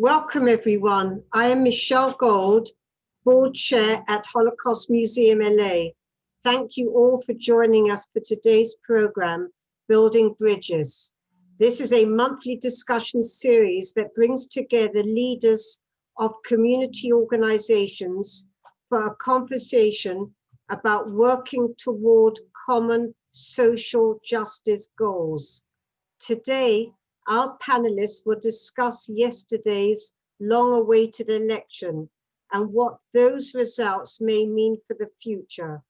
Welcome, everyone. I am Michelle Gold, Board Chair at Holocaust Museum LA. Thank you all for joining us for today's program, Building Bridges. This is a monthly discussion series that brings together leaders of community organizations for a conversation about working toward common social justice goals. Today, our panelists will discuss yesterday's long-awaited election and what those results may mean for the future.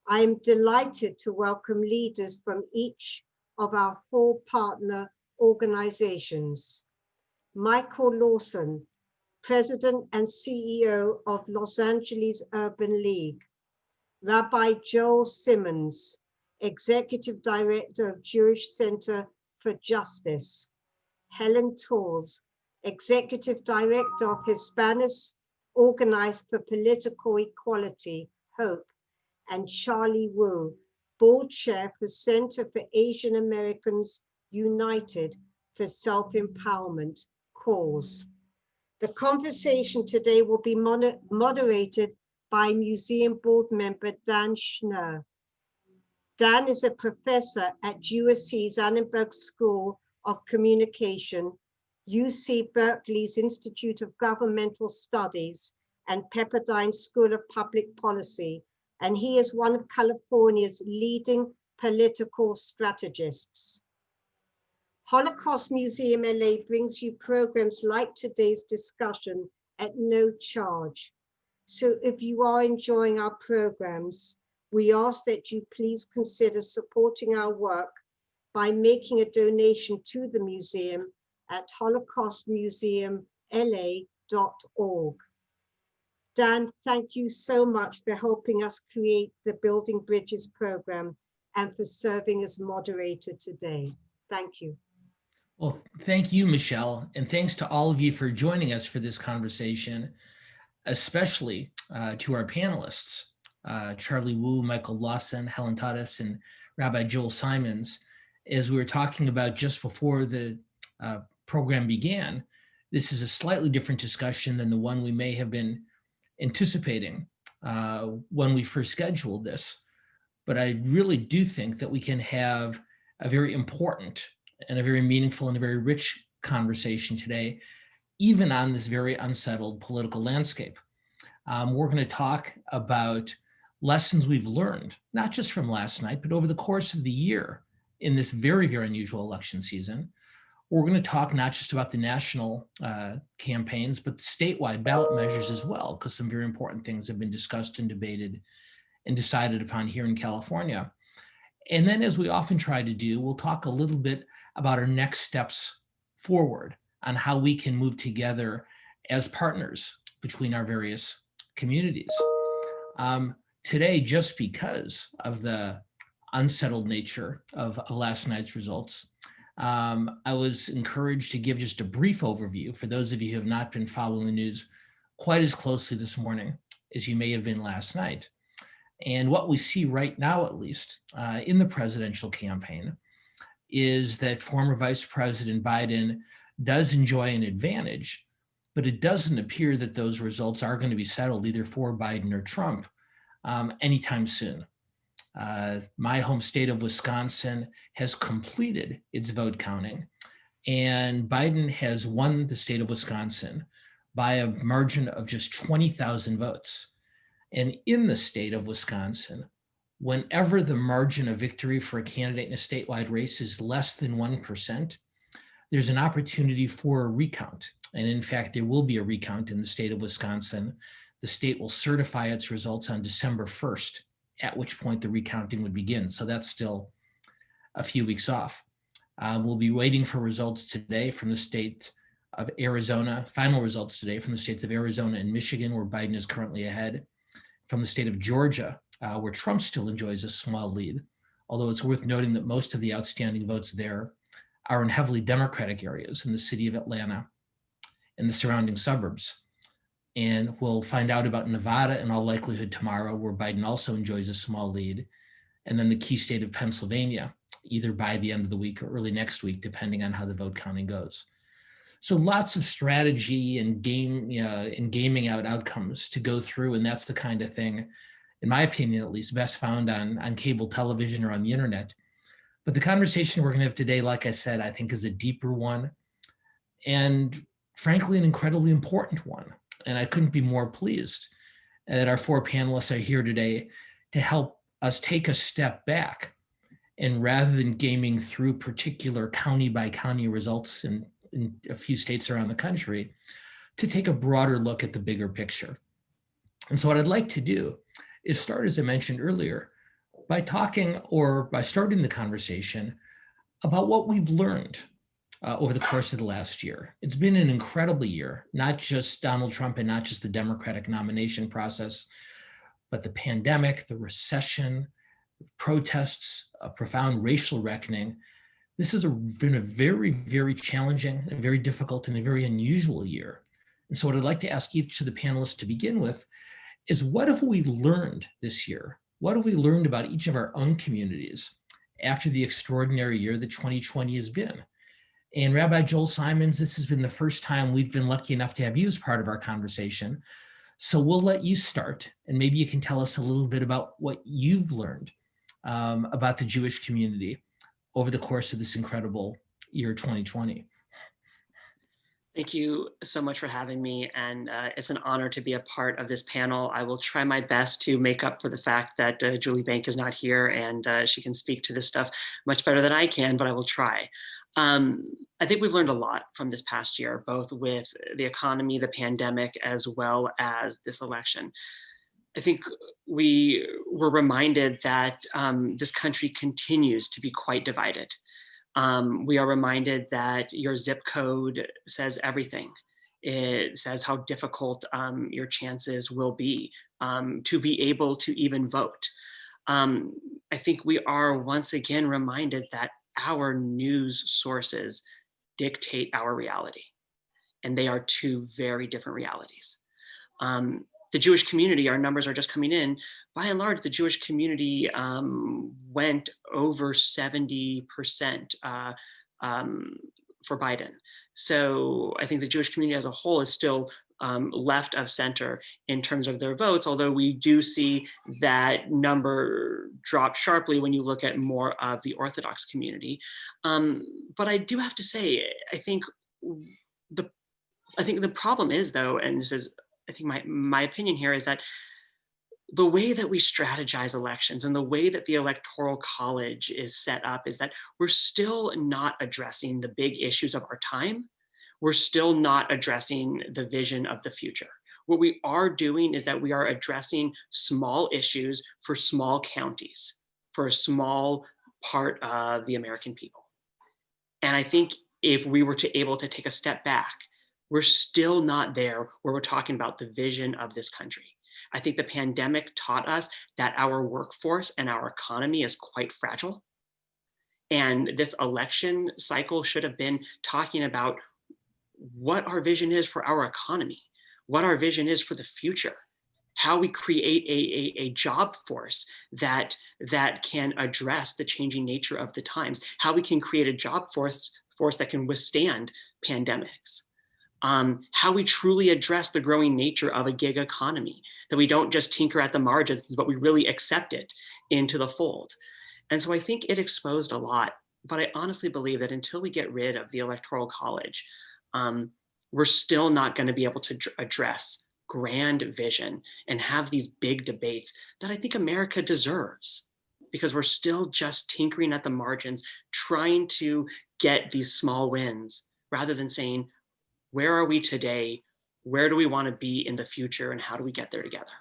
I am delighted to welcome leaders from each of our four partner organizations. Michael Lawson, President and CEO of Los Angeles Urban League. Rabbi Joel Simonds, Executive Director of Jewish Center for Justice. Helen, Executive Director of Hispanas, Organized for Political Equality, Hope, and Charlie Wu, Board Chair for Center for Asian Americans United for Self-Empowerment, Cause. The conversation today will be moderated by Museum Board Member Dan Schnur. Dan is a professor at USC's Annenberg School of Communication, UC Berkeley's Institute of Governmental Studies, and Pepperdine School of Public Policy, and he is one of California's leading political strategists. Holocaust Museum LA brings you programs like today's discussion at no charge. So if you are enjoying our programs, we ask that you please consider supporting our work by making a donation to the museum at holocaustmuseumla.org. Dan, thank you so much for helping us create the Building Bridges program and for serving as moderator today. Thank you. Well, thank you, Michelle, and thanks to all of you for joining us for this conversation, especially to our panelists, Charlie Wu, Michael Lawson, Helen, and Rabbi Joel Simonds. As we were talking about just before the program began, this is a slightly different discussion than the one we may have been anticipating when we first scheduled this. But I really do think that we can have a very important and a very meaningful and a very rich conversation today, even on this very unsettled political landscape. We're going to talk about lessons we've learned, not just from last night, but over the course of the year in this very, very unusual election season. We're going to talk not just about the national campaigns, but statewide ballot measures as well, because some very important things have been discussed and debated and decided upon here in California. And then, as we often try to do, we'll talk a little bit about our next steps forward on how we can move together as partners between our various communities. Today, just because of the unsettled nature of last night's results, I was encouraged to give just a brief overview for those of you who have not been following the news quite as closely this morning as you may have been last night. And what we see right now, at least, in the presidential campaign is that former Vice President Biden does enjoy an advantage, but it doesn't appear that those results are going to be settled either for Biden or Trump anytime soon. My home state of Wisconsin has completed its vote counting, and Biden has won the state of Wisconsin by a margin of just 20,000 votes. And in the state of Wisconsin, whenever the margin of victory for a candidate in a statewide race is less than 1%, there's an opportunity for a recount. And in fact, there will be a recount in the state of Wisconsin. The state will certify its results on December 1st, at which point the recounting would begin. So that's still a few weeks off. We'll be waiting for results today from the state of Arizona, final results today from the states of Arizona and Michigan, where Biden is currently ahead, from the state of Georgia, where Trump still enjoys a small lead, although it's worth noting that most of the outstanding votes there are in heavily Democratic areas in the city of Atlanta and the surrounding suburbs. And we'll find out about Nevada in all likelihood tomorrow, where Biden also enjoys a small lead, and then the key state of Pennsylvania, either by the end of the week or early next week, depending on how the vote counting goes. So lots of strategy and gaming out outcomes to go through, and that's the kind of thing, in my opinion at least, best found on cable television or on the internet. But the conversation we're going to have today, like I said, I think is a deeper one, and frankly, an incredibly important one. And I couldn't be more pleased that our four panelists are here today to help us take a step back, and rather than gaming through particular county by county results in a few states around the country, to take a broader look at the bigger picture. And so what I'd like to do is start, as I mentioned earlier, by starting the conversation about what we've learned over the course of the last year. It's been an incredible year, not just Donald Trump and not just the Democratic nomination process, but the pandemic, the recession, protests, a profound racial reckoning. This has been a very, very challenging, and very difficult, and a very unusual year. And so what I'd like to ask each of the panelists to begin with is, what have we learned this year? What have we learned about each of our own communities after the extraordinary year that 2020 has been? And Rabbi Joel Simonds, this has been the first time we've been lucky enough to have you as part of our conversation. So we'll let you start, and maybe you can tell us a little bit about what you've learned about the Jewish community over the course of this incredible year 2020. Thank you so much for having me, and it's an honor to be a part of this panel. I will try my best to make up for the fact that Julie Bank is not here, and she can speak to this stuff much better than I can, but I will try. I think we've learned a lot from this past year, both with the economy, the pandemic, as well as this election. I think we were reminded that this country continues to be quite divided. We are reminded that your zip code says everything. It says how difficult your chances will be to be able to even vote. I think we are once again reminded that our news sources dictate our reality, and they are two very different realities. The Jewish community, our numbers are just coming in. By and large, the Jewish community went over 70% for Biden. So I think the Jewish community as a whole is still left of center in terms of their votes, although we do see that number drop sharply when you look at more of the Orthodox community. But I do have to say, I think the problem is, though, and this is, I think my opinion here, is that the way that we strategize elections and the way that the Electoral College is set up is that we're still not addressing the big issues of our time. We're still not addressing the vision of the future. What we are doing is that we are addressing small issues for small counties, for a small part of the American people. And I think if we were able to take a step back, we're still not there where we're talking about the vision of this country. I think the pandemic taught us that our workforce and our economy is quite fragile. And this election cycle should have been talking about what our vision is for our economy, what our vision is for the future, how we create a job force that can address the changing nature of the times, how we can create a job force that can withstand pandemics. How we truly address the growing nature of a gig economy, that we don't just tinker at the margins, but we really accept it into the fold. And so I think it exposed a lot, but I honestly believe that until we get rid of the Electoral College, we're still not going to be able to address grand vision and have these big debates that I think America deserves, because we're still just tinkering at the margins, trying to get these small wins rather than saying, where are we today? Where do we want to be in the future? And how do we get there together?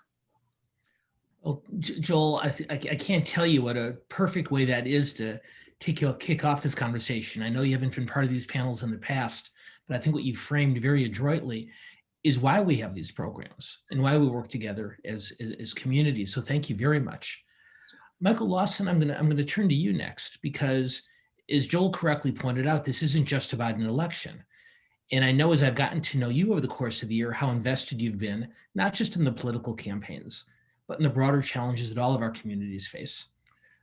Well, Joel, I can't tell you what a perfect way that is to kick off this conversation. I know you haven't been part of these panels in the past, but I think what you framed very adroitly is why we have these programs and why we work together as communities. So thank you very much. Michael Lawson, I'm going to turn to you next, because as Joel correctly pointed out, this isn't just about an election. And I know, as I've gotten to know you over the course of the year, how invested you've been, not just in the political campaigns, but in the broader challenges that all of our communities face.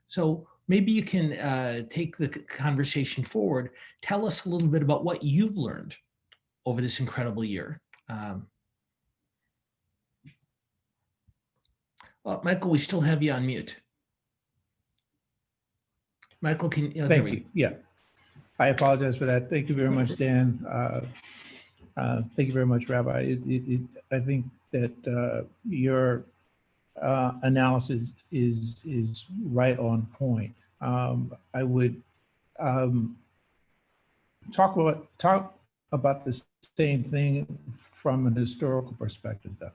So maybe you can take the conversation forward. Tell us a little bit about what you've learned over this incredible year. Well, Michael, we still have you on mute. Michael, can you? Thank you. Yeah, I apologize for that. Thank you very much, Dan. Thank you very much, Rabbi. I think that your analysis is right on point. I would talk about the same thing from an historical perspective, though.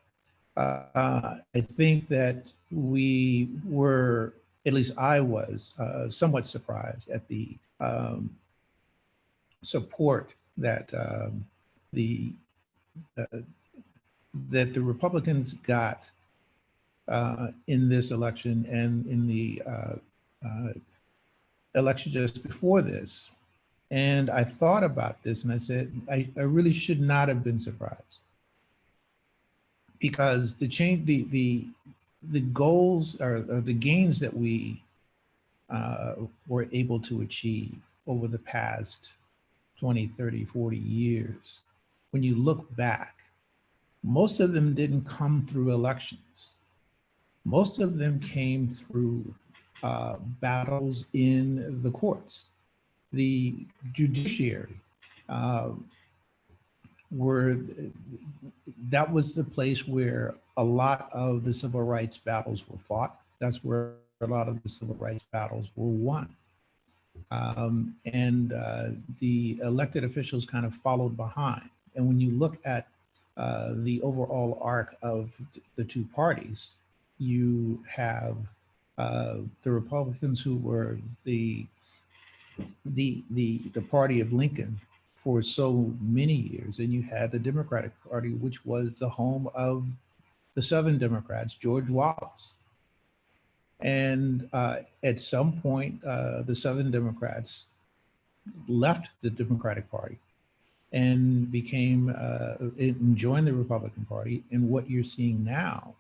I think that we were, at least I was, somewhat surprised at the support that the Republicans got in this election and in the election just before this. And I thought about this and I said, I really should not have been surprised, because the goals or the gains that we were able to achieve over the past 20, 30, 40 years, when you look back, most of them didn't come through elections. Most of them came through battles in the courts. The judiciary that was the place where a lot of the civil rights battles were fought. That's where a lot of the civil rights battles were won. And the elected officials kind of followed behind. And when you look at the overall arc of the two parties, you have the Republicans, who were the party of Lincoln for so many years, and you had the Democratic Party, which was the home of the Southern Democrats, George Wallace. And at some point, the Southern Democrats left the Democratic Party and joined the Republican Party. And what you're seeing now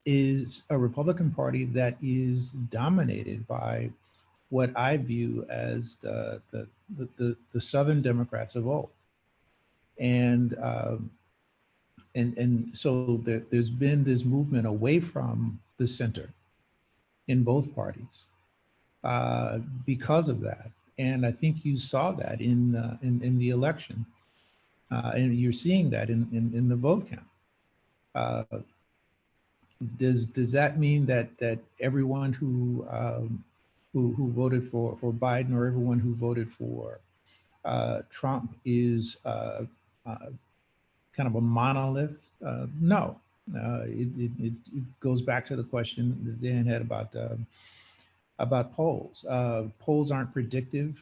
is a Republican Party that is dominated by what I view as the Southern Democrats of old. And so there's been this movement away from the center in both parties because of that. And I think you saw that in the election, and you're seeing that in the vote count. Does that mean that everyone who voted for Biden, or everyone who voted for Trump, is kind of a monolith? No. It goes back to the question that Dan had about polls. Polls aren't predictive.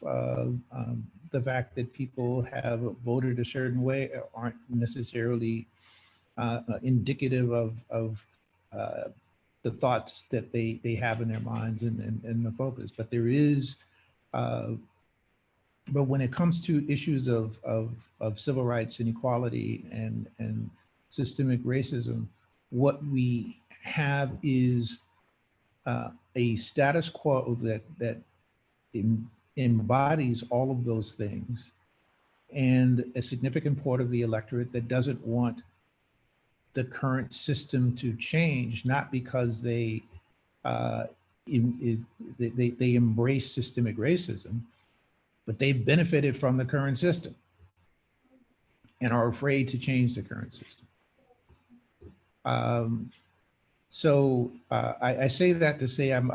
The fact that people have voted a certain way aren't necessarily indicative of the thoughts that they have in their minds and the focus. But there is, but when it comes to issues of civil rights and equality and systemic racism, what we have is a status quo that embodies all of those things, and a significant part of the electorate that doesn't want the current system to change, not because they embrace systemic racism, but they've benefited from the current system and are afraid to change the current system. So I say that to say I'm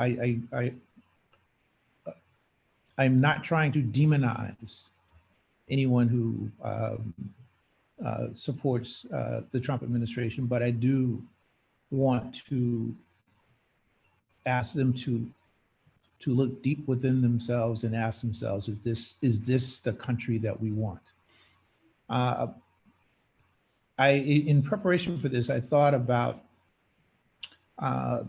not trying to demonize anyone who supports the Trump administration, but I do want to ask them to look deep within themselves and ask themselves, is this the country that we want? In preparation for this, I thought about the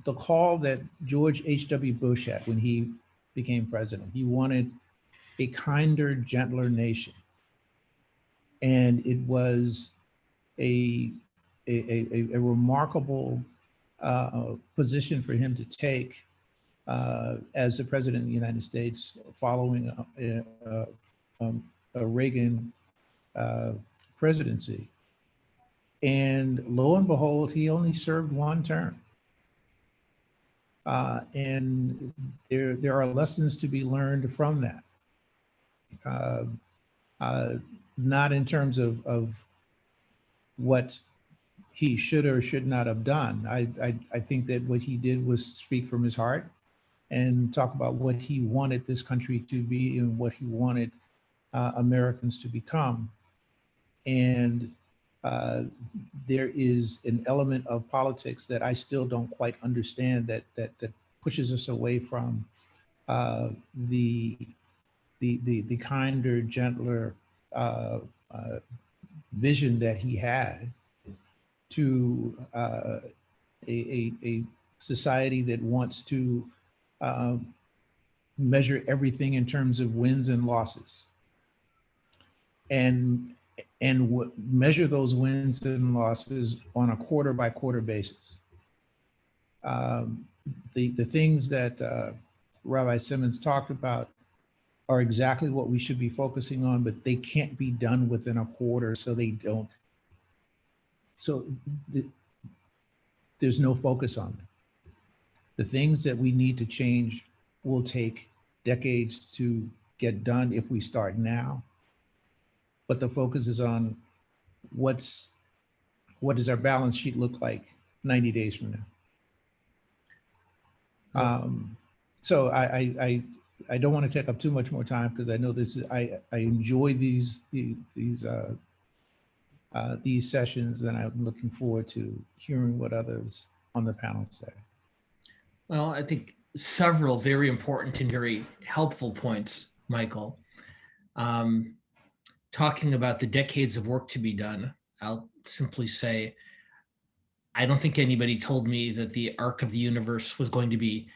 call that George H.W. Bush had when he became president. He wanted a kinder, gentler nation. And it was a remarkable position for him to take as the president of the United States, following Reagan presidency. And lo and behold, he only served one term. And there are lessons to be learned from that. Not in terms of what he should or should not have done. I think that what he did was speak from his heart and talk about what he wanted this country to be and what he wanted Americans to become. And there is an element of politics that I still don't quite understand that pushes us away from the kinder, gentler vision that he had to a society that wants to measure everything in terms of wins and losses, and measure those wins and losses on a quarter by quarter basis. The things that Rabbi Simonds talked about are exactly what we should be focusing on, but they can't be done within a quarter, so they don't. So there's no focus on them. The things that we need to change will take decades to get done if we start now. But the focus is on what does our balance sheet look like 90 days from now. So I don't want to take up too much more time because I know this is, I enjoy these sessions, and I'm looking forward to hearing what others on the panel say. Well, I think several very important and very helpful points, Michael. Talking about the decades of work to be done, I'll simply say, I don't think anybody told me that the arc of the universe was going to be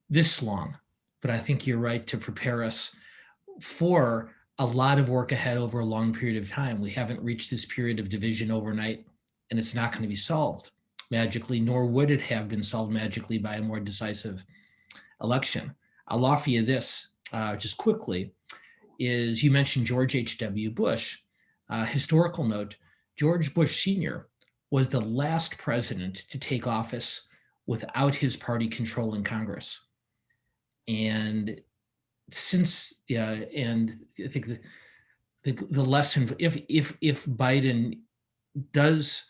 this long, but I think you're right to prepare us for a lot of work ahead over a long period of time. We haven't reached this period of division overnight, and it's not going to be solved magically, nor would it have been solved magically by a more decisive election. I'll offer you this just quickly, is you mentioned George H.W. Bush. Historical note, George Bush Sr. was the last president to take office without his party controlling Congress. And since, and I think the lesson, if Biden does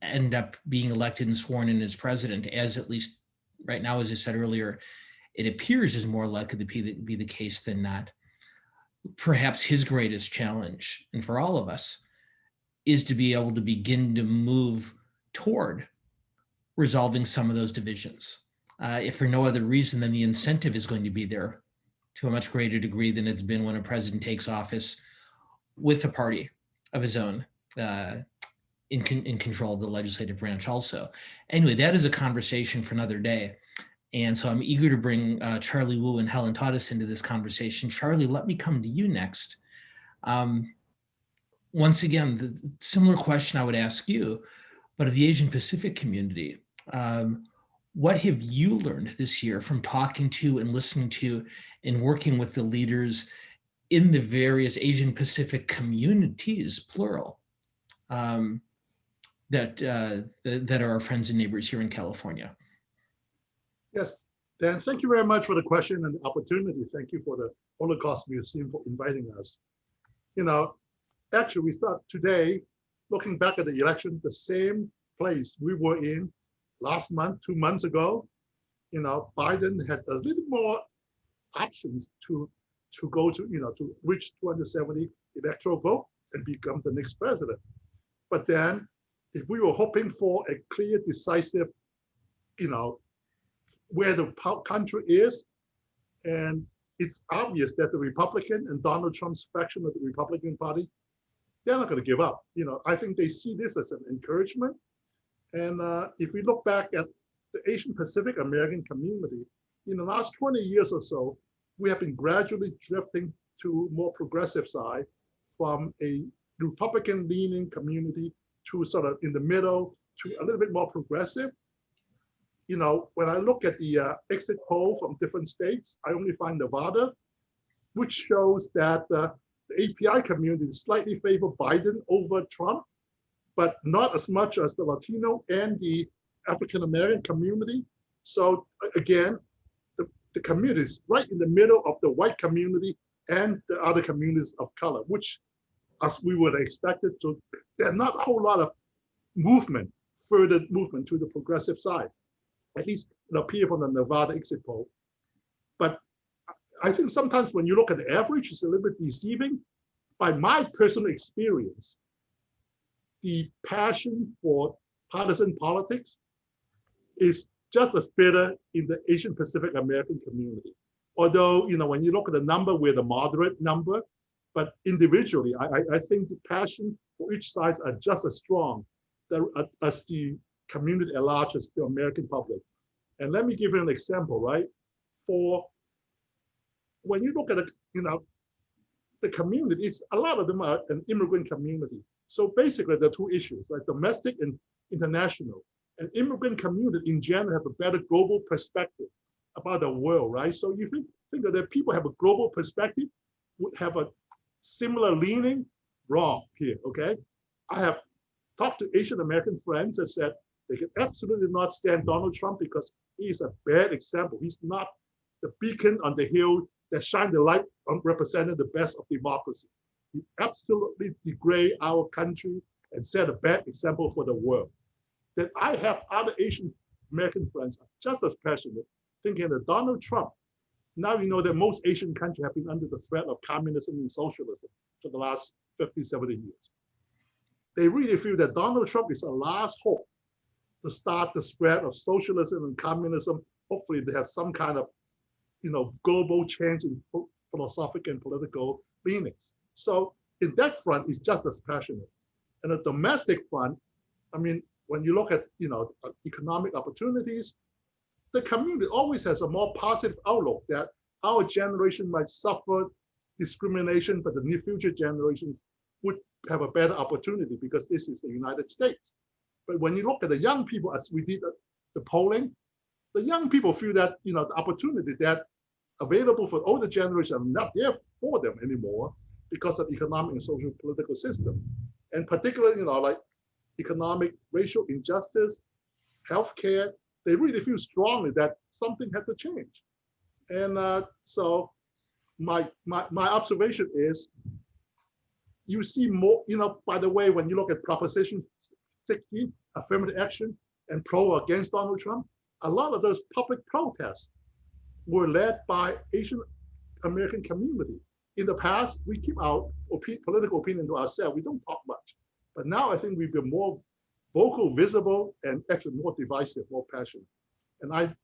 end up being elected and sworn in as president, as at least right now, as I said earlier, it appears is more likely to be the case than not. Perhaps his greatest challenge, and for all of us, is to be able to begin to move toward resolving some of those divisions. If for no other reason, then the incentive is going to be there to a much greater degree than it's been when a president takes office with a party of his own in control of the legislative branch also. Anyway, that is a conversation for another day. And so I'm eager to bring Charlie Wu and Helen Torres into this conversation. Charlie, let me come to you next. Once again, the similar question I would ask you, but of the Asian Pacific community, what have you learned this year from talking to and listening to and working with the leaders in the various Asian Pacific communities, plural, that are our friends and neighbors here in California? Yes, Dan, thank you very much for the question and the opportunity. Thank you for the Holocaust Museum for inviting us. You know, actually, we start today looking back at the election, the same place we were in last month, 2 months ago. You know, Biden had a little more options to go to, you know, to reach 270 electoral vote and become the next president. But then, if we were hoping for a clear, decisive, you know, where the country is, and it's obvious that the Republican and Donald Trump's faction of the Republican Party, they're not going to give up. You know, I think they see this as an encouragement. And if we look back at the Asian Pacific American community, in the last 20 years or so, we have been gradually drifting to more progressive side, from a Republican-leaning community to sort of in the middle to a little bit more progressive. You know, when I look at the exit poll from different states, I only find Nevada, which shows that the the API community slightly favor Biden over Trump, but not as much as the Latino and the African-American community. So again, the community is right in the middle of the white community and the other communities of color, which, as we would have expected, to there's not a whole lot of further movement to the progressive side. At least it appears from the Nevada exit poll. But I think sometimes when you look at the average, it's a little bit deceiving. By my personal experience, the passion for partisan politics is just as bitter in the Asian Pacific American community. Although, when you look at the number, we're the moderate number, but individually, I think the passion for each side are just as strong as the community at large, as the American public. And let me give you an example, right? When you look at the communities, a lot of them are an immigrant community. So basically, there are two issues, like domestic and international. An immigrant community in general have a better global perspective about the world, right? So you think that if people have a global perspective, would have a similar leaning, wrong here, okay? I have talked to Asian American friends that said they can absolutely not stand Donald Trump because he is a bad example. He's not the beacon on the hill that shine the light on representing the best of democracy. He absolutely degrade our country and set a bad example for the world. That I have other Asian American friends just as passionate, thinking that Donald Trump, now you know that most Asian countries have been under the threat of communism and socialism for the last 50, 70 years. They really feel that Donald Trump is a last hope to start the spread of socialism and communism. Hopefully they have some kind of global change in philosophical and political leanings. So in that front, he's just as passionate. And the domestic front, I mean, when you look at economic opportunities, the community always has a more positive outlook that our generation might suffer discrimination, but the near future generations would have a better opportunity because this is the United States. But when you look at the young people, as we did the polling, the young people feel that the opportunity that available for older generation are not there for them anymore because of economic and social political system, and particularly like economic, racial injustice, healthcare. They really feel strongly that something had to change. And so my observation is, you see more, by the way, when you look at Proposition 16, affirmative action, and pro against Donald Trump, a lot of those public protests were led by Asian American community. In the past, we keep our political opinion to ourselves. We don't talk much. But now I think we've been more vocal, visible, and actually more divisive, more passionate. And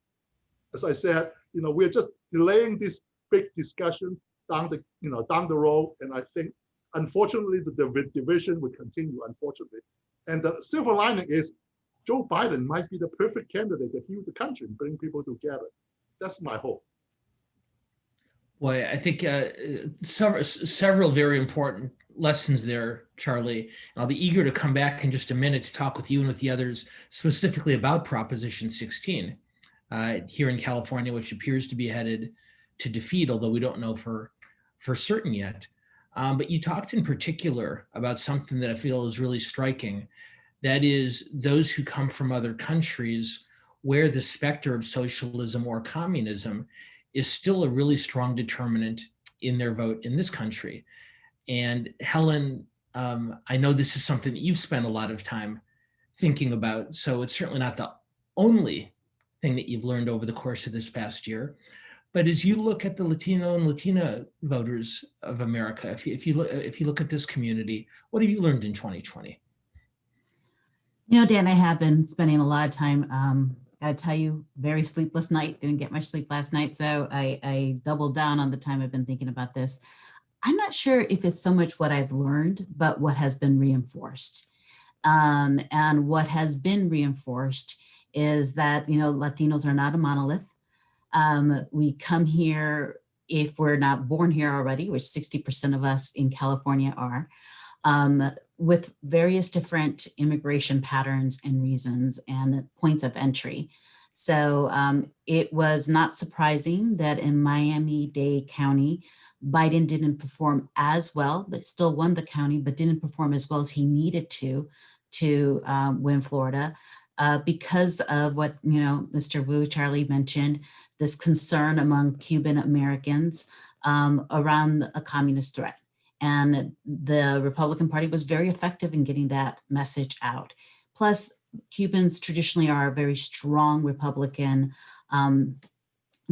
as I said, we're just delaying this big discussion down the road. And I think, unfortunately, the division will continue, unfortunately. And the silver lining is Joe Biden might be the perfect candidate to heal the country and bring people together. That's my hope. Well, I think several very important lessons there, Charlie. I'll be eager to come back in just a minute to talk with you and with the others specifically about Proposition 16 here in California, which appears to be headed to defeat, although we don't know for certain yet. But you talked in particular about something that I feel is really striking. That is, those who come from other countries where the specter of socialism or communism is still a really strong determinant in their vote in this country. And Helen, I know this is something that you've spent a lot of time thinking about, so it's certainly not the only thing that you've learned over the course of this past year. But as you look at the Latino and Latina voters of America, if you look at this community, what have you learned in 2020? Dan, I have been spending a lot of time, gotta tell you, very sleepless night, didn't get much sleep last night. So I doubled down on the time I've been thinking about this. I'm not sure if it's so much what I've learned, but what has been reinforced. And what has been reinforced is that, Latinos are not a monolith. We come here, if we're not born here already, which 60% of us in California are, with various different immigration patterns and reasons and points of entry. So it was not surprising that in Miami-Dade County, Biden didn't perform as well, but still won the county, but didn't perform as well as he needed to win Florida. Because of what, Mr. Wu, Charlie mentioned, this concern among Cuban Americans around a communist threat. And the Republican Party was very effective in getting that message out. Plus, Cubans traditionally are a very strong Republican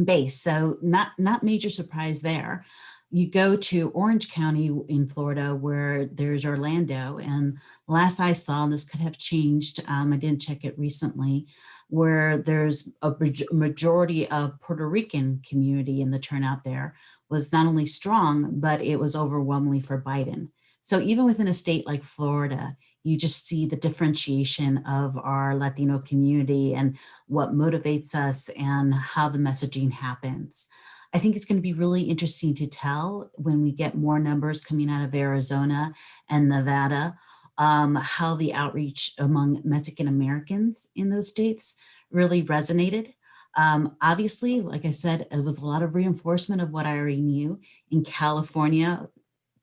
base, so not major surprise there. You go to Orange County in Florida, where there's Orlando, and last I saw, and this could have changed, I didn't check it recently, where there's a majority of Puerto Rican community, and the turnout there was not only strong, but it was overwhelmingly for Biden. So even within a state like Florida, you just see the differentiation of our Latino community and what motivates us and how the messaging happens. I think it's going to be really interesting to tell when we get more numbers coming out of Arizona and Nevada, how the outreach among Mexican Americans in those states really resonated. Obviously, like I said, it was a lot of reinforcement of what I already knew. In California,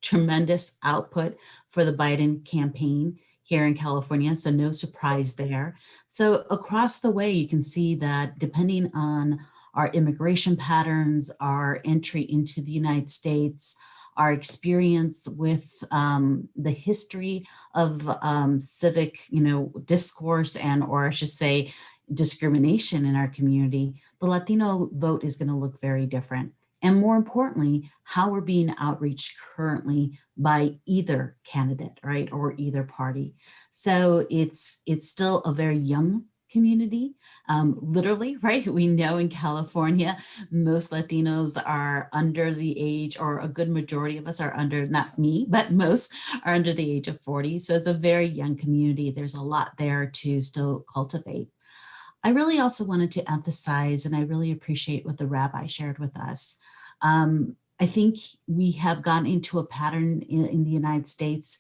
tremendous output for the Biden campaign here in California, so no surprise there. So across the way, you can see that depending on our immigration patterns, our entry into the United States, our experience with the history of civic, discourse or I should say discrimination in our community, the Latino vote is going to look very different. And more importantly, how we're being outreached currently by either candidate, right, or either party. So it's still a very young community, literally, right? We know in California, most Latinos are under the age, or a good majority of us are under, not me, but most are under the age of 40. So it's a very young community. There's a lot there to still cultivate. I really also wanted to emphasize, and I really appreciate what the rabbi shared with us. I think we have gotten into a pattern in the United States,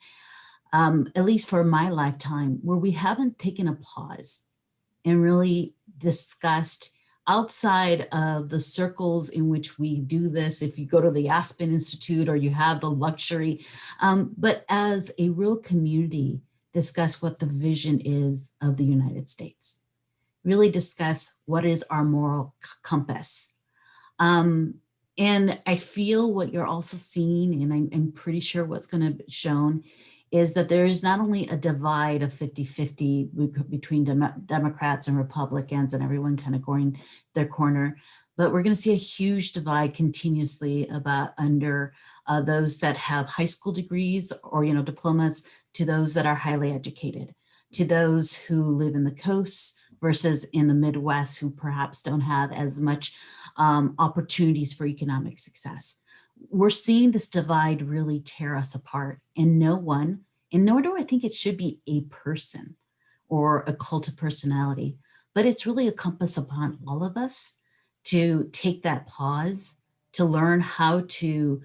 at least for my lifetime, where we haven't taken a pause and really discussed outside of the circles in which we do this. If you go to the Aspen Institute or you have the luxury, but as a real community, discuss what the vision is of the United States. Really discuss what is our moral compass. And I feel what you're also seeing, and I'm pretty sure what's going to be shown, is that there is not only a divide of 50-50 between Democrats and Republicans and everyone kind of going their corner, but we're going to see a huge divide continuously about under those that have high school degrees or diplomas, to those that are highly educated, to those who live in the coasts versus in the Midwest, who perhaps don't have as much opportunities for economic success. We're seeing this divide really tear us apart, and no one, and nor do I think it should be a person or a cult of personality, but it's really a compass upon all of us to take that pause, to learn how to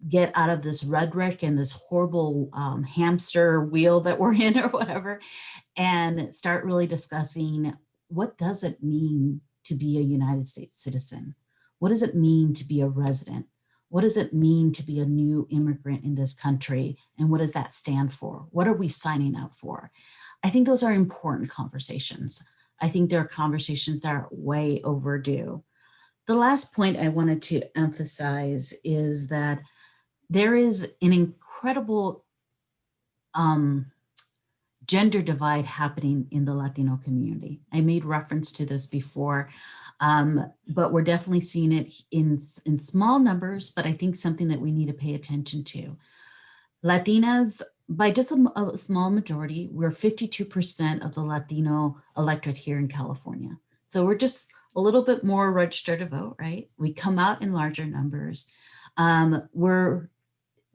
get out of this rhetoric and this horrible hamster wheel that we're in or whatever, and start really discussing, what does it mean to be a United States citizen? What does it mean to be a resident? What does it mean to be a new immigrant in this country? And what does that stand for? What are we signing up for? I think those are important conversations. I think there are conversations that are way overdue. The last point I wanted to emphasize is that there is an incredible gender divide happening in the Latino community. I made reference to this before, but we're definitely seeing it in small numbers, but I think something that we need to pay attention to. Latinas, by just a small majority, we're 52% of the Latino electorate here in California. So we're just a little bit more registered to vote, right? We come out in larger numbers. We're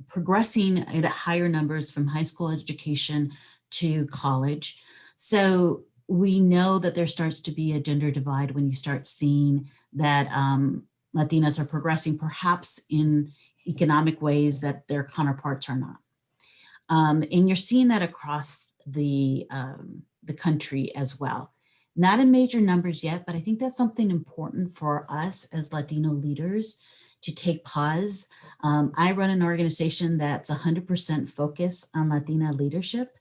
progressing at higher numbers from high school education to college. So we know that there starts to be a gender divide when you start seeing that Latinas are progressing perhaps in economic ways that their counterparts are not. And you're seeing that across the country as well. Not in major numbers yet, but I think that's something important for us as Latino leaders to take pause. I run an organization that's 100% focused on Latina leadership.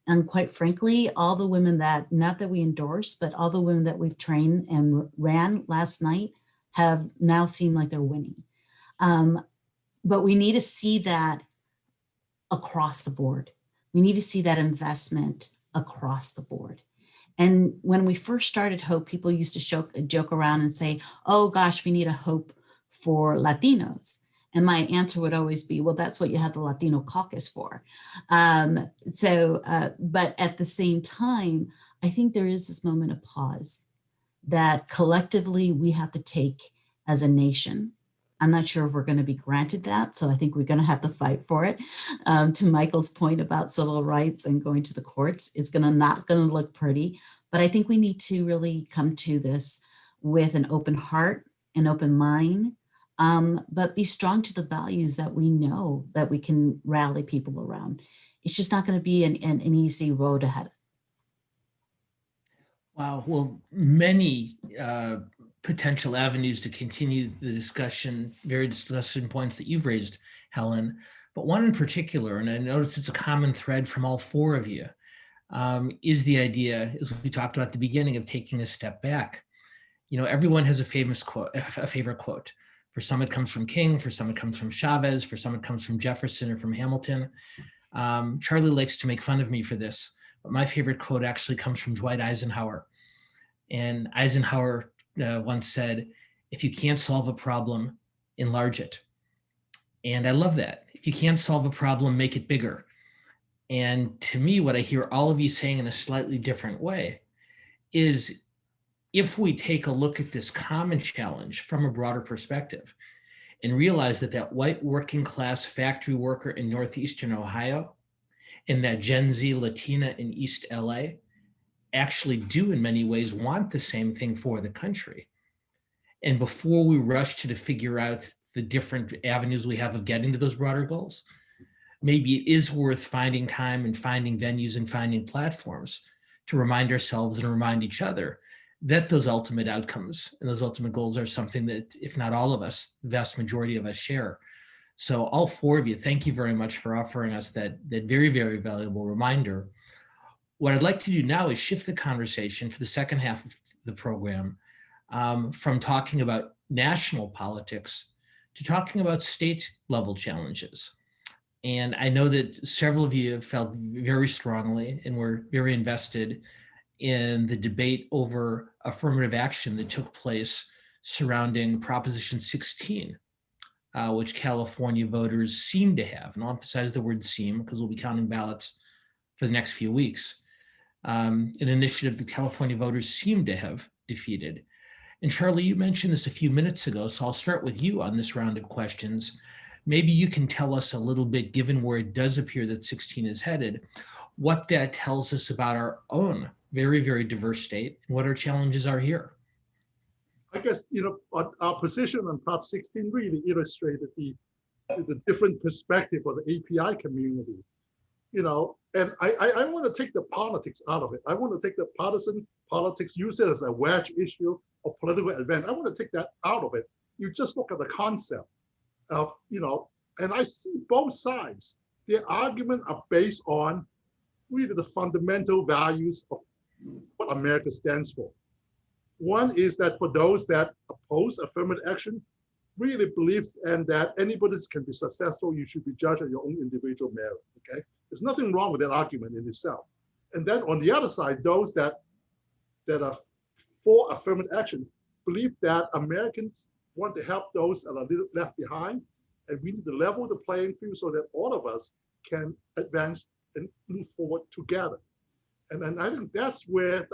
And quite frankly, all the women that, not that we endorse, but all the women that we've trained and ran last night have now seemed like they're winning. But we need to see that across the board. We need to see that investment across the board. And when we first started HOPE, people used to joke around and say, oh gosh, we need a HOPE for Latinos. And my answer would always be, well, that's what you have the Latino caucus for. But at the same time, I think there is this moment of pause that collectively we have to take as a nation. I'm not sure if we're going to be granted that, so I think we're going to have to fight for it. To Michael's point about civil rights and going to the courts, it's not going to look pretty, but I think we need to really come to this with an open heart, an open mind, but be strong to the values that we know that we can rally people around. It's just not going to be an easy road ahead. Wow, well, many potential avenues to continue the discussion, various discussion points that you've raised, Helen, but one in particular, and I notice it's a common thread from all four of you, is the idea, as we talked about at the beginning, of taking a step back. You know, everyone has a famous quote, a favorite quote. For some, it comes from King. For some, it comes from Chavez. For some, it comes from Jefferson or from Hamilton. Charlie likes to make fun of me for this, but my favorite quote actually comes from Dwight Eisenhower. And Eisenhower once said, if you can't solve a problem, enlarge it. And I love that. If you can't solve a problem, make it bigger. And to me, what I hear all of you saying in a slightly different way is, if we take a look at this common challenge from a broader perspective and realize that that white working class factory worker in Northeastern Ohio and that Gen Z Latina in East LA actually do in many ways want the same thing for the country. And before we rush to figure out the different avenues we have of getting to those broader goals, maybe it is worth finding time and finding venues and finding platforms to remind ourselves and remind each other that those ultimate outcomes and those ultimate goals are something that, if not all of us, the vast majority of us share. So all four of you, thank you very much for offering us that very, very valuable reminder. What I'd like to do now is shift the conversation for the second half of the program from talking about national politics to talking about state level challenges. And I know that several of you have felt very strongly and were very invested in the debate over affirmative action that took place surrounding Proposition 16, which California voters seem to have, and I'll emphasize the word seem because we'll be counting ballots for the next few weeks, an initiative that California voters seem to have defeated. And Charlie, you mentioned this a few minutes ago, so I'll start with you on this round of questions. Maybe you can tell us a little bit, given where it does appear that 16 is headed, what that tells us about our own very, very diverse state and what our challenges are here. I guess, our position on Prop 16 really illustrated the different perspective of the API community, and I want to take the politics out of it. I want to take the partisan politics, use it as a wedge issue or political event. I want to take that out of it. You just look at the concept of, and I see both sides. Their argument are based on really the fundamental values of what America stands for. One is that for those that oppose affirmative action, really believes and that anybody can be successful, you should be judged on your own individual merit, okay? There's nothing wrong with that argument in itself. And then on the other side, those that are for affirmative action believe that Americans want to help those that are left behind, and we need to level the playing field so that all of us can advance and move forward together. And I think that's where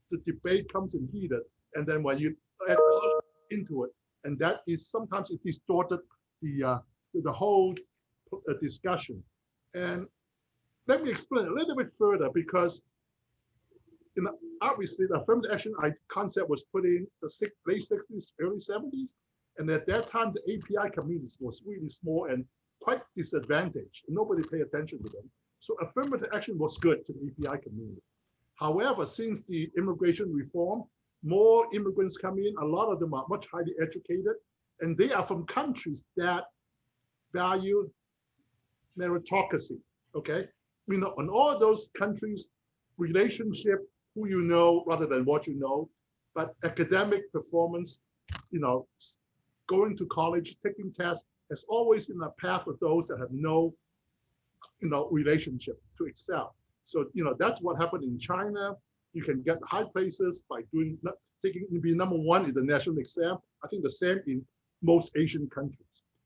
the debate comes in heated. And then when you add politics into it, and that is sometimes it distorted the whole discussion. And let me explain a little bit further, because obviously the affirmative action concept was put in the late 60s, early 70s. And at that time, the API community was really small and quite disadvantaged. Nobody paid attention to them. So affirmative action was good to the API community. However, since the immigration reform, more immigrants come in, a lot of them are much highly educated, and they are from countries that value meritocracy, okay? We know in all those countries, relationship, who you know rather than what you know, but academic performance, going to college, taking tests, has always been a path for those that have no, relationship to excel. So, that's what happened in China. You can get high places by be number one in the national exam. I think the same in most Asian countries.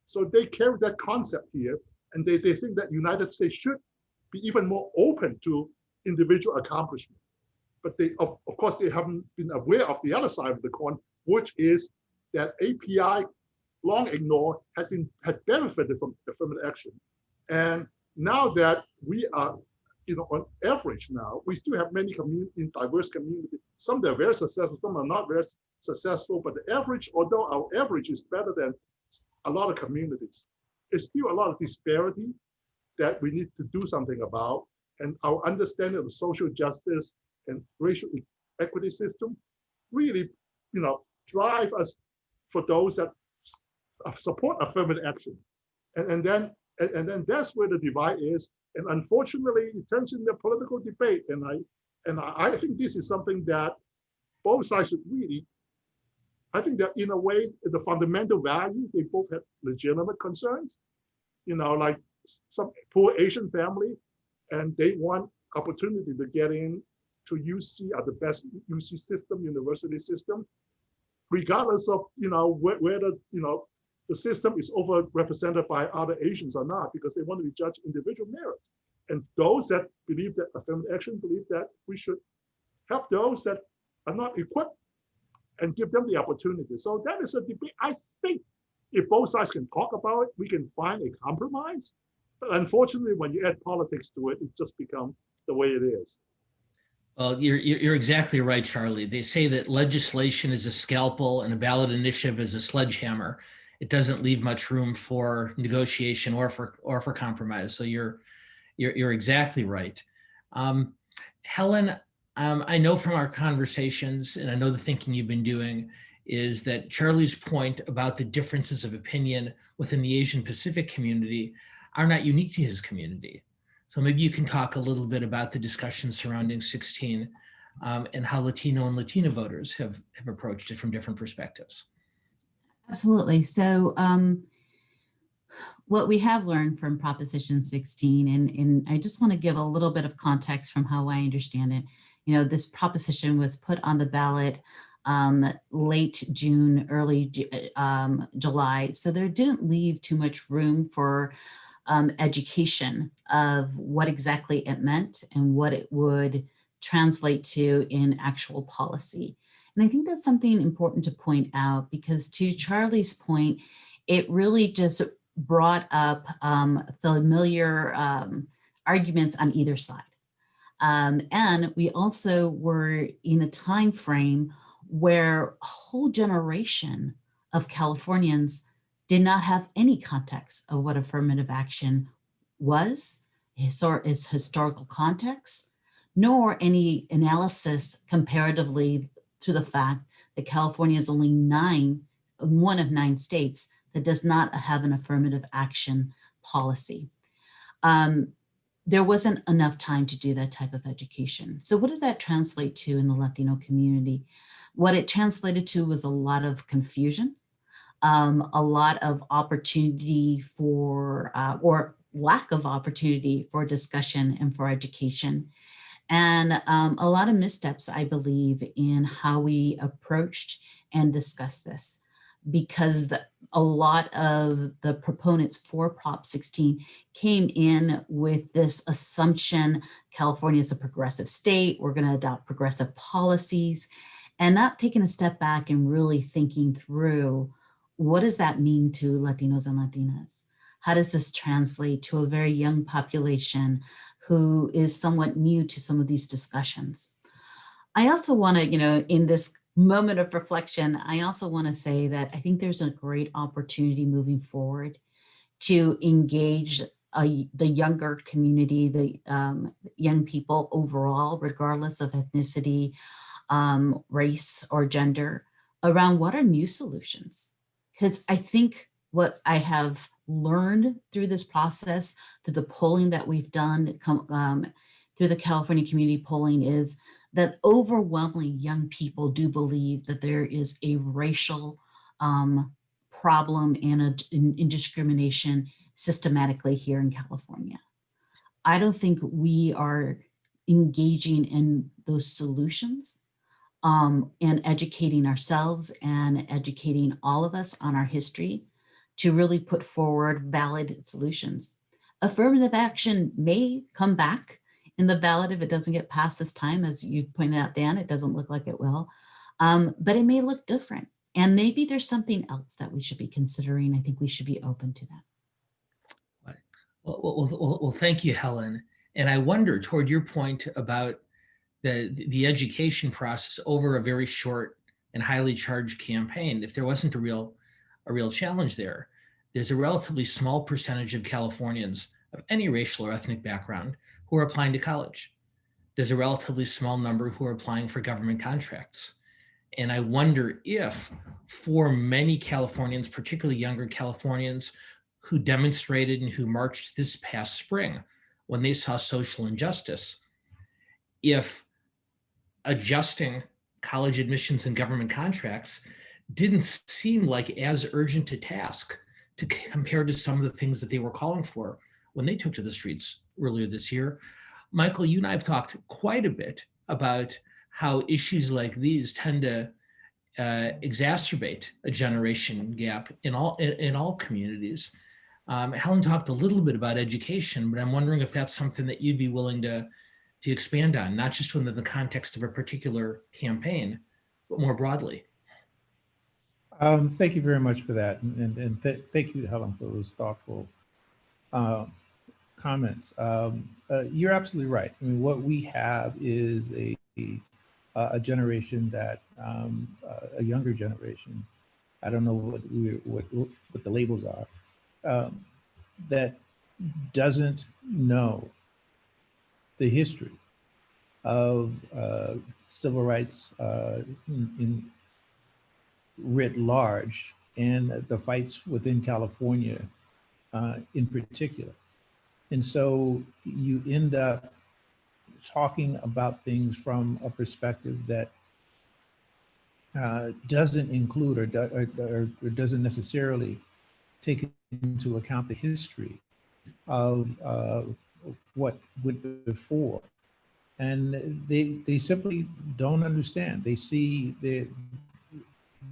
So they carry that concept here, and they think that United States should be even more open to individual accomplishment. But they, of course, they haven't been aware of the other side of the coin, which is that API, long ignored, had benefited from affirmative action. And now that we are, on average now, we still have many in diverse communities. Some that are very successful, some are not very successful, but the average, although our average is better than a lot of communities, there's still a lot of disparity that we need to do something about. And our understanding of social justice and racial equity system really, drive us for those that support affirmative action. And then that's where the divide is. And unfortunately, it turns into a political debate. And I think this is something that both sides should really, I think that in a way, the fundamental value, they both have legitimate concerns, like some poor Asian family, and they want opportunity to get in to UC at the best UC system, university system, regardless of, whether, the system is overrepresented by other Asians or not, because they want to be judged individual merits. And those that believe that affirmative action believe that we should help those that are not equipped and give them the opportunity. So that is a debate. I think if both sides can talk about it, we can find a compromise. But unfortunately, when you add politics to it, it just becomes the way it is. Well, you're exactly right, Charlie. They say that legislation is a scalpel and a ballot initiative is a sledgehammer. It doesn't leave much room for negotiation or for compromise. So you're exactly right. Helen, I know from our conversations, and I know the thinking you've been doing, is that Charlie's point about the differences of opinion within the Asian Pacific community are not unique to his community. So maybe you can talk a little bit about the discussions surrounding 16 and how Latino and Latina voters have approached it from different perspectives. Absolutely. So what we have learned from Proposition 16, and I just want to give a little bit of context from how I understand it. This proposition was put on the ballot late June, early July. So there didn't leave too much room for education of what exactly it meant and what it would translate to in actual policy. And I think that's something important to point out, because to Charlie's point, it really just brought up familiar arguments on either side. And we also were in a time frame where a whole generation of Californians did not have any context of what affirmative action was, is historical context, nor any analysis comparatively to the fact that California is only one of 9 states that does not have an affirmative action policy. There wasn't enough time to do that type of education. So what did that translate to in the Latino community? What it translated to was a lot of confusion, a lot of opportunity for, or lack of opportunity for discussion and for education. And a lot of missteps, I believe, in how we approached and discussed this, because a lot of the proponents for Prop 16 came in with this assumption: California is a progressive state, we're going to adopt progressive policies, and not taking a step back and really thinking through, what does that mean to Latinos and Latinas? How does this translate to a very young population who is somewhat new to some of these discussions? I also want to, in this moment of reflection, I also want to say that I think there's a great opportunity moving forward to engage the younger community, the young people overall, regardless of ethnicity, race, or gender, around what are new solutions. Because I think what I have learned through this process, through the polling that we've done, through the California community polling, is that overwhelmingly young people do believe that there is a racial problem and in discrimination systematically here in California. I don't think we are engaging in those solutions and educating ourselves and educating all of us on our history to really put forward valid solutions. Affirmative action may come back in the ballot if it doesn't get passed this time. As you pointed out, Dan, it doesn't look like it will, but it may look different. And maybe there's something else that we should be considering. I think we should be open to that. Well, thank you, Helen. And I wonder, toward your point about the education process over a very short and highly charged campaign, if there wasn't a real challenge there. There's a relatively small percentage of Californians of any racial or ethnic background who are applying to college. There's a relatively small number who are applying for government contracts. And I wonder if, for many Californians, particularly younger Californians, who demonstrated and who marched this past spring when they saw social injustice, if adjusting college admissions and government contracts didn't seem like as urgent a task to compare to some of the things that they were calling for when they took to the streets earlier this year. Michael, you and I have talked quite a bit about how issues like these tend to exacerbate a generation gap in all communities. Helen talked a little bit about education, but I'm wondering if that's something that you'd be willing to expand on, not just within the context of a particular campaign, but more broadly. Thank you very much for that. And thank you, Helen, for those thoughtful comments. You're absolutely right. I mean, what we have is a generation that, a younger generation, I don't know what the labels are, that doesn't know the history of civil rights in writ large, and the fights within California in particular. And so you end up talking about things from a perspective that doesn't include or doesn't necessarily take into account the history of what went before. And they simply don't understand. They see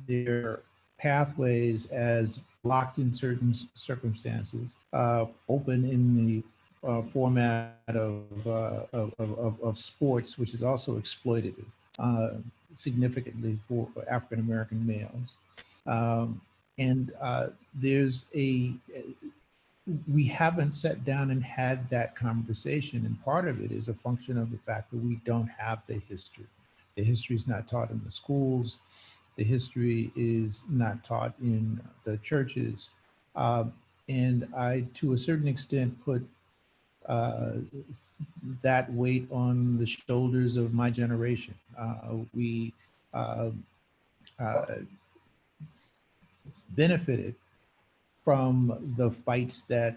their pathways as blocked in certain circumstances, open in the format of sports, which is also exploitative significantly for African American males. And we haven't sat down and had that conversation. And part of it is a function of the fact that we don't have the history. The history is not taught in the schools. The history is not taught in the churches. And I, to a certain extent, put that weight on the shoulders of my generation. We benefited from the fights that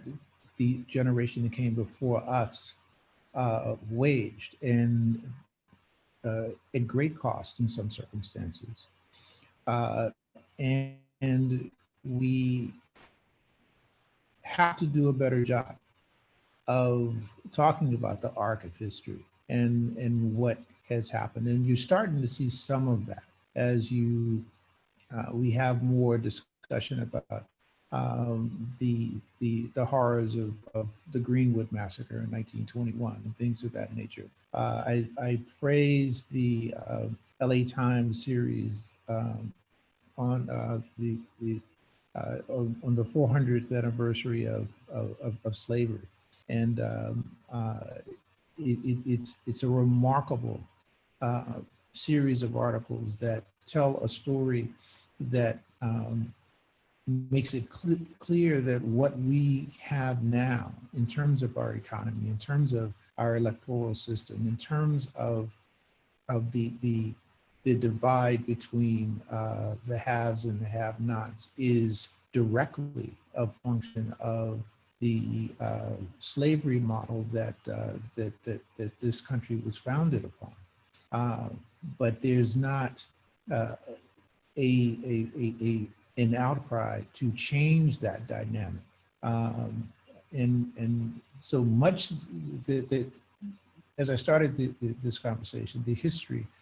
the generation that came before us waged, and at great cost in some circumstances. And we have to do a better job of talking about the arc of history and what has happened. And you're starting to see some of that as we have more discussion about the horrors of the Greenwood Massacre in 1921 and things of that nature. I praise the LA Times series on the 400th anniversary of slavery, and it's a remarkable series of articles that tell a story that makes it clear that what we have now in terms of our economy, in terms of our electoral system, in terms of the divide between the haves and the have-nots is directly a function of the slavery model that this country was founded upon. But there's not an outcry to change that dynamic. And so much that as I started this conversation, the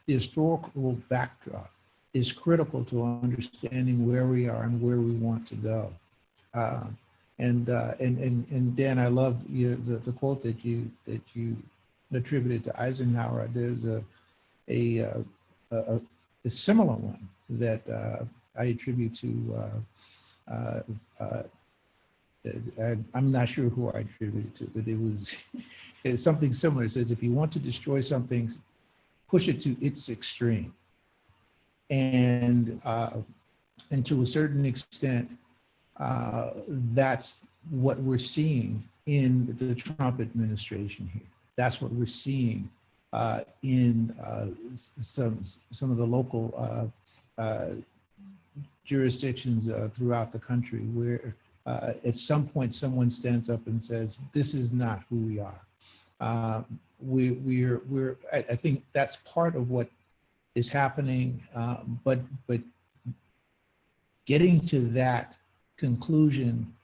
historical backdrop is critical to understanding where we are and where we want to go. And Dan, I love the quote that you attributed to Eisenhower. There's a similar one that I attribute to. I'm not sure who I attribute it to, but it's something similar. It says, if you want to destroy something, push it to its extreme. And to a certain extent, that's what we're seeing in the Trump administration here. That's what we're seeing in some of the local jurisdictions throughout the country, where at some point someone stands up and says, "This is not who we are." I think that's part of what is happening, but getting to that conclusion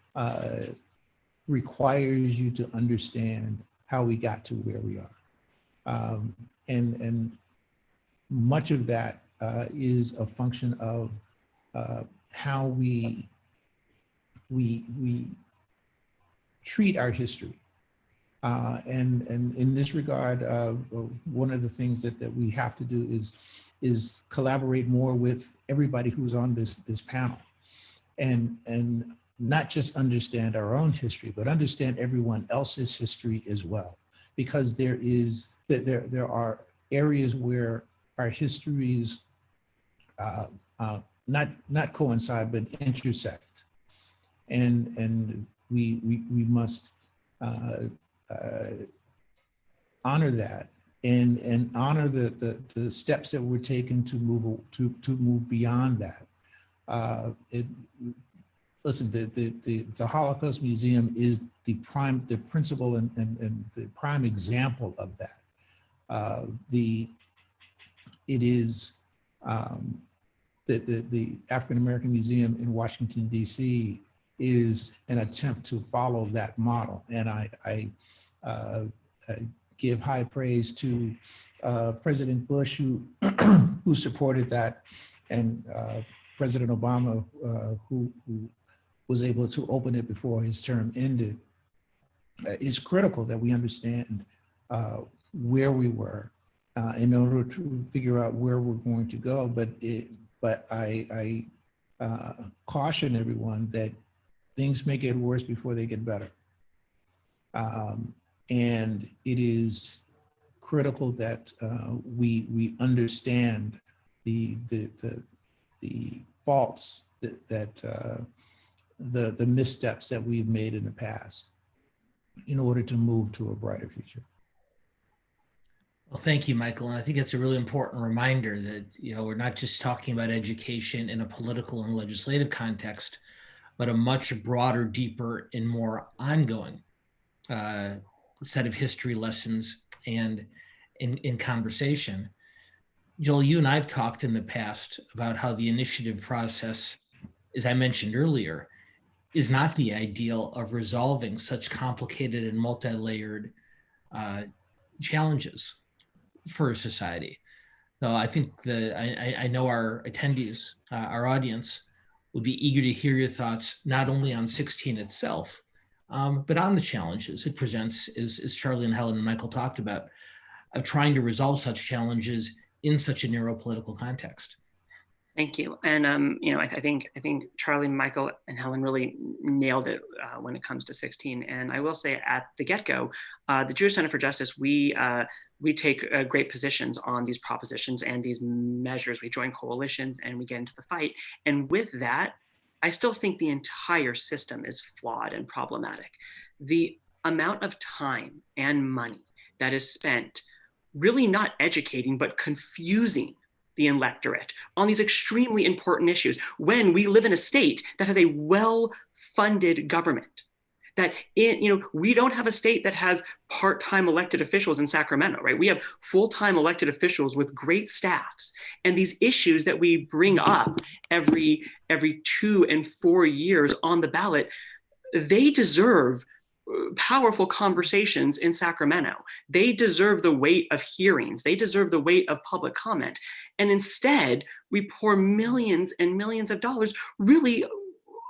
requires you to understand how we got to where we are, and much of that is a function of how we treat our history. And in this regard, one of the things that we have to do is collaborate more with everybody who's on this panel, and not just understand our own history, but understand everyone else's history as well, because there are areas where our histories not coincide but intersect, and we must honor that and honor the steps that were taken to move beyond that. Listen, the Holocaust Museum is the principal and the prime example of that. It is the African American Museum in Washington, D.C. is an attempt to follow that model, and I give high praise to President Bush, who supported that, and President Obama, who was able to open it before his term ended. It's critical that we understand where we were in order to figure out where we're going to go. But I caution everyone that things may get worse before they get better. And it is critical that we understand the faults the missteps that we've made in the past in order to move to a brighter future. Well, thank you, Michael. And I think it's a really important reminder that, we're not just talking about education in a political and legislative context, but a much broader, deeper, and more ongoing set of history lessons and in conversation. Joel, you and I have talked in the past about how the initiative process, as I mentioned earlier, is not the ideal of resolving such complicated and multi-layered challenges for a society. So I think I know our attendees, our audience, would be eager to hear your thoughts, not only on 16 itself, but on the challenges it presents, as Charlie and Helen and Michael talked about, of trying to resolve such challenges in such a narrow political context. Thank you. And I think Charlie, Michael, and Helen really nailed it when it comes to 16. And I will say at the get-go, the Jewish Center for Justice, we take great positions on these propositions and these measures. We join coalitions and we get into the fight. And with that, I still think the entire system is flawed and problematic. The amount of time and money that is spent really not educating, but confusing the electorate on these extremely important issues when we live in a state that has a well-funded government. That we don't have a state that has part-time elected officials in Sacramento, right? We have full-time elected officials with great staffs. And these issues that we bring up every 2 and 4 years on the ballot, they deserve powerful conversations in Sacramento. They deserve the weight of hearings. They deserve the weight of public comment. And instead, we pour millions and millions of dollars really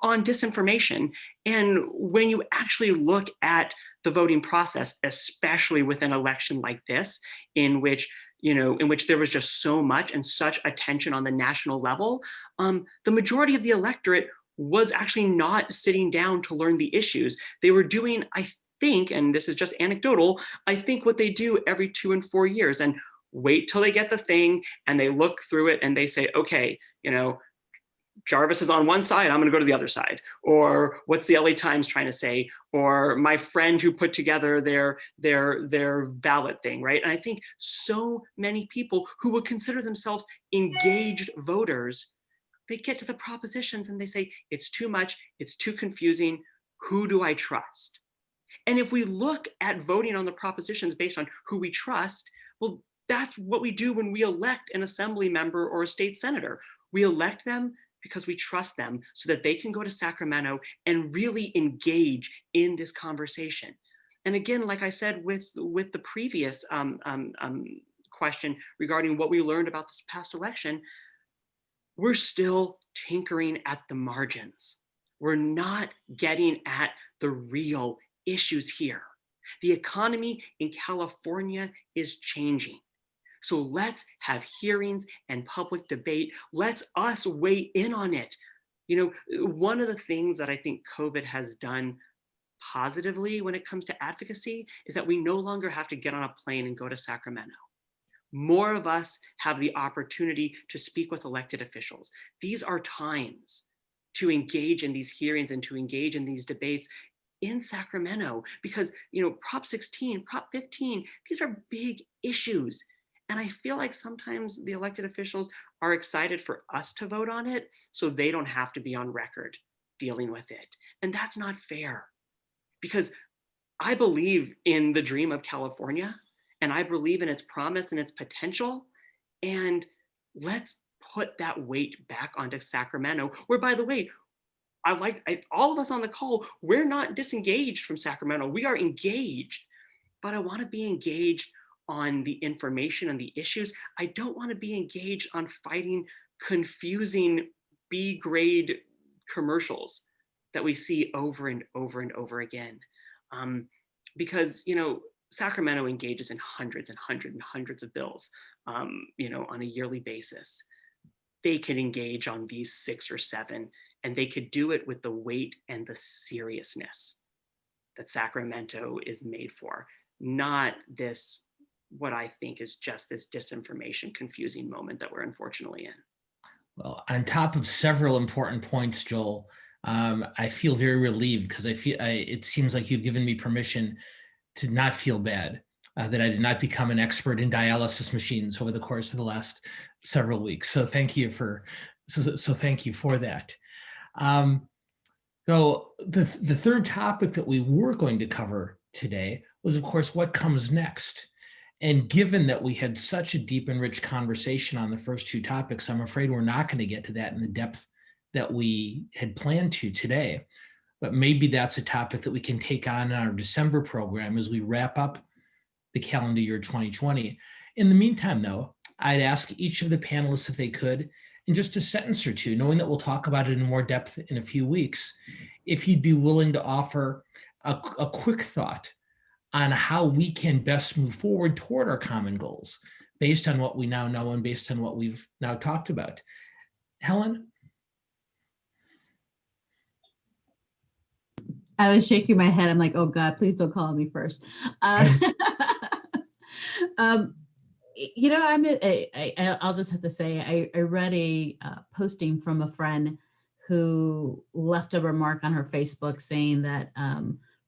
on disinformation. And when you actually look at the voting process, especially with an election like this, in which there was just so much and such attention on the national level, the majority of the electorate was actually not sitting down to learn the issues. They were doing, I think, and this is just anecdotal, I think what they do every 2 and 4 years, and wait till they get the thing and they look through it and they say, okay, Jarvis is on one side, I'm going to go to the other side. Or what's the LA Times trying to say? Or my friend who put together their ballot thing, right? And I think so many people who would consider themselves engaged voters, they get to the propositions and they say, it's too much, it's too confusing, who do I trust? And if we look at voting on the propositions based on who we trust, well, that's what we do when we elect an assembly member or a state senator. We elect them because we trust them so that they can go to Sacramento and really engage in this conversation. And again, like I said with the previous question regarding what we learned about this past election, we're still tinkering at the margins. We're not getting at the real issues here. The economy in California is changing. So let's have hearings and public debate. Let's us weigh in on it. One of the things that I think COVID has done positively when it comes to advocacy is that we no longer have to get on a plane and go to Sacramento. More of us have the opportunity to speak with elected officials. These are times to engage in these hearings and to engage in these debates in Sacramento because, Prop 16, Prop 15, these are big issues. And I feel like sometimes the elected officials are excited for us to vote on it so they don't have to be on record dealing with it. And that's not fair because I believe in the dream of California and I believe in its promise and its potential. And let's put that weight back onto Sacramento, where, by the way, all of us on the call, we're not disengaged from Sacramento. We are engaged, but I want to be engaged on the information and the issues. I don't want to be engaged on fighting confusing B-grade commercials that we see over and over and over again. Because, Sacramento engages in hundreds and hundreds and hundreds of bills, on a yearly basis. They could engage on these 6 or 7, and they could do it with the weight and the seriousness that Sacramento is made for, not this, what I think is just this disinformation, confusing moment that we're unfortunately in. Well, on top of several important points, Joel, I feel very relieved because it seems like you've given me permission to not feel bad that I did not become an expert in dialysis machines over the course of the last several weeks. So thank you for that. So the third topic that we were going to cover today was, of course, what comes next. And given that we had such a deep and rich conversation on the first 2 topics, I'm afraid we're not going to get to that in the depth that we had planned to today. But maybe that's a topic that we can take on in our December program as we wrap up the calendar year 2020. In the meantime, though, I'd ask each of the panelists if they could, in just a sentence or 2, knowing that we'll talk about it in more depth in a few weeks, if you'd be willing to offer a quick thought on how we can best move forward toward our common goals based on what we now know and based on what we've now talked about. Helen? I was shaking my head. I'm like, oh God, please don't call me first. I'll just have to say, I read a posting from a friend who left a remark on her Facebook saying that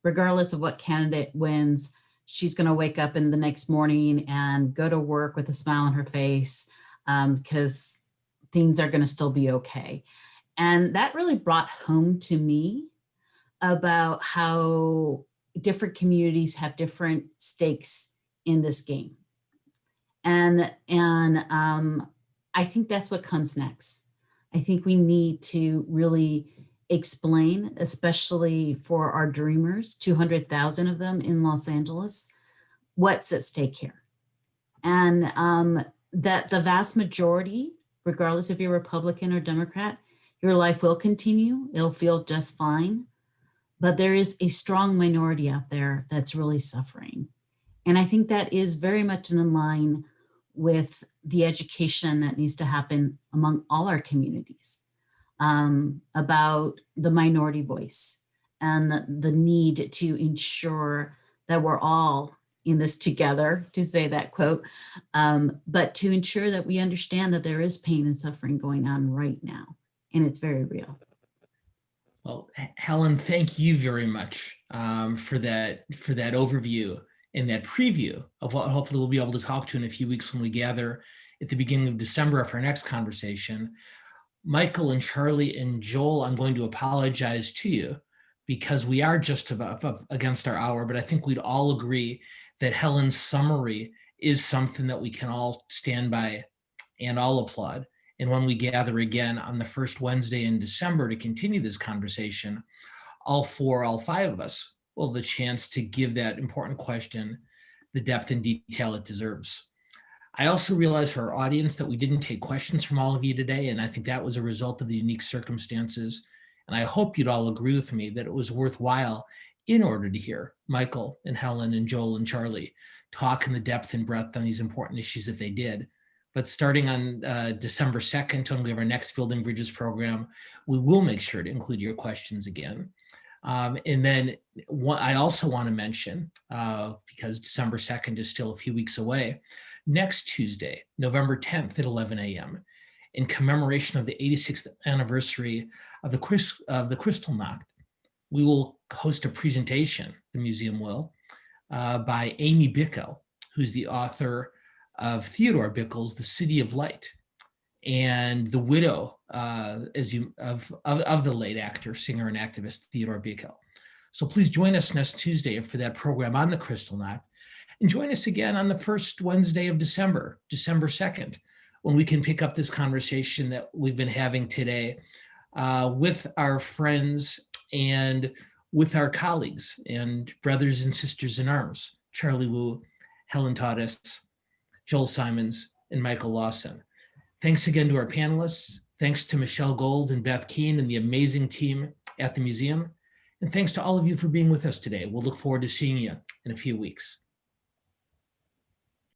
regardless of what candidate wins, she's going to wake up in the next morning and go to work with a smile on her face because things are going to still be okay. And that really brought home to me about how different communities have different stakes in this game. And I think that's what comes next. I think we need to really explain, especially for our dreamers, 200,000 of them in Los Angeles, what's at stake here. And that the vast majority, regardless if you're Republican or Democrat, your life will continue. It'll feel just fine. But there is a strong minority out there that's really suffering. And I think that is very much in line with the education that needs to happen among all our communities about the minority voice and the need to ensure that we're all in this together, to say that quote, but to ensure that we understand that there is pain and suffering going on right now, and it's very real. Well, Helen, thank you very much for that overview and that preview of what hopefully we'll be able to talk to in a few weeks when we gather at the beginning of December for our next conversation. Michael and Charlie and Joel, I'm going to apologize to you because we are just about up against our hour, but I think we'd all agree that Helen's summary is something that we can all stand by and all applaud. And when we gather again on the first Wednesday in December to continue this conversation, all five of us will have the chance to give that important question the depth and detail it deserves. I also realize for our audience that we didn't take questions from all of you today, and I think that was a result of the unique circumstances. And I hope you'd all agree with me that it was worthwhile in order to hear Michael and Helen and Joel and Charlie talk in the depth and breadth on these important issues that they did. But starting on December 2nd, when we have our next Building Bridges program, we will make sure to include your questions again. And then I also want to mention, because December 2nd is still a few weeks away, next Tuesday, November 10th at 11 a.m., in commemoration of the 86th anniversary of the Kristallnacht, we will host a presentation, the museum will, by Amy Bickle, who's the author of Theodore Bickel's The City of Light, and the widow of the late actor, singer, and activist Theodore Bickel. So please join us next Tuesday for that program on the Kristallnacht, and join us again on the first Wednesday of December, December 2nd, when we can pick up this conversation that we've been having today with our friends and with our colleagues and brothers and sisters in arms, Charlie Wu, Helen Torres, Joel Simonds, and Michael Lawson. Thanks again to our panelists. Thanks to Michelle Gold and Beth Keane and the amazing team at the museum. And thanks to all of you for being with us today. We'll look forward to seeing you in a few weeks.